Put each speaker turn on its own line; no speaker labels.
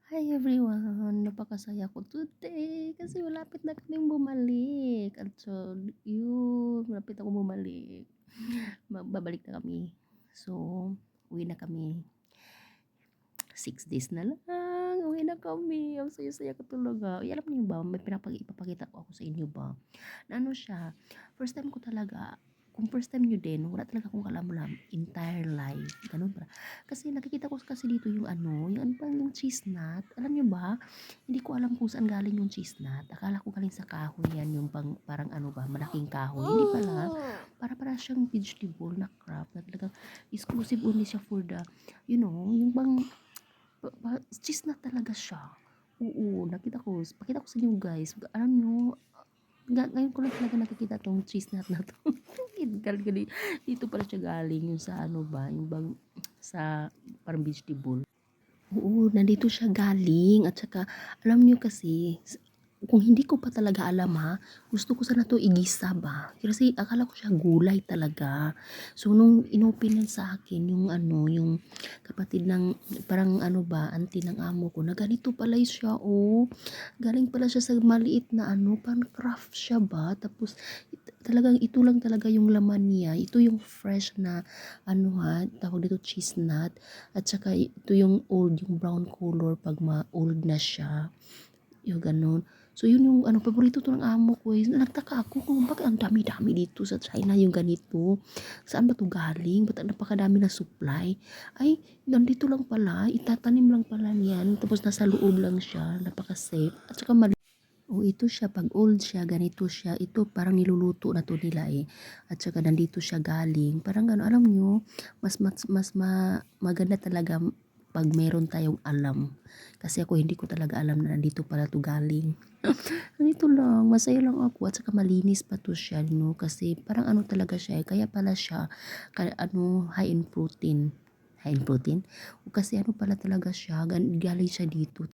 Hi everyone! Napakasaya ko today kasi malapit na kaming bumalik at so yun, malapit akong bumalik. Babalik na kami. So, uwi na kami. 6 days na lang, uwi na kami. Ang saya-saya ko talaga. Alam niyo ba, may ipapakita ko ako sa inyo ba, na ano siya, first time ko talaga, kung first time niyo din, wala talaga akong alam-alam, entire life, ganun ba. Kasi nakikita ko kasi dito yung ano, yung ano bang yung cheese nut, alam niyo ba, hindi ko alam kung saan galing yung cheese nut. Akala ko galing sa kahoy yan, yung parang ano ba, malaking kahoy. Hindi pala, para siyang vegetable na crab na talagang exclusive only siya for the, yung bang cheese na talaga siya. Oo, pakita ko sa inyo guys. Alam nyo, ngayon ko lang talaga nakikita tong cheese nut na to. Dito pala siya galing yung sa ano ba, yung bang sa parang vegetable. Oo, nandito siya galing at saka alam niyo kasi kung hindi ko pa talaga alam ha, gusto ko sana to igisa ba. Kasi akala ko siya gulay talaga. So nung inopen sa akin yung ano, yung kapatid ng parang ano ba, auntie ng amo ko, na ganito pala siya oh. Galing pala siya sa maliit na ano, parang craft siya ba. Tapos talagang ito lang talaga yung laman niya. Ito yung fresh na ano ha, tawag dito cheese nut. At saka ito yung old, yung brown color pag ma-old na siya. Yung ganun. So yun yung ano, paborito to ng amo ko. Nagtaka ako kung bakit ang dami-dami dito sa China yung ganito. Saan ba to galing? Ba't napakadami na supply? Ay, nandito lang pala. Itatanim lang pala niyan. Tapos nasa loob lang siya. Napaka-safe. At saka oh, ito siya, pag old siya, ganito siya. Ito parang niluluto na to nila eh. At saka nandito siya galing. Parang gano'n, alam nyo, maganda talaga pag meron tayong alam. Kasi ako hindi ko talaga alam na nandito pala to galing. Ganito lang, masaya lang ako. At saka malinis pa to siya, no? Kasi parang ano talaga siya eh. Kaya pala siya, high in protein. High in protein? O kasi ano pala talaga siya, galing siya dito.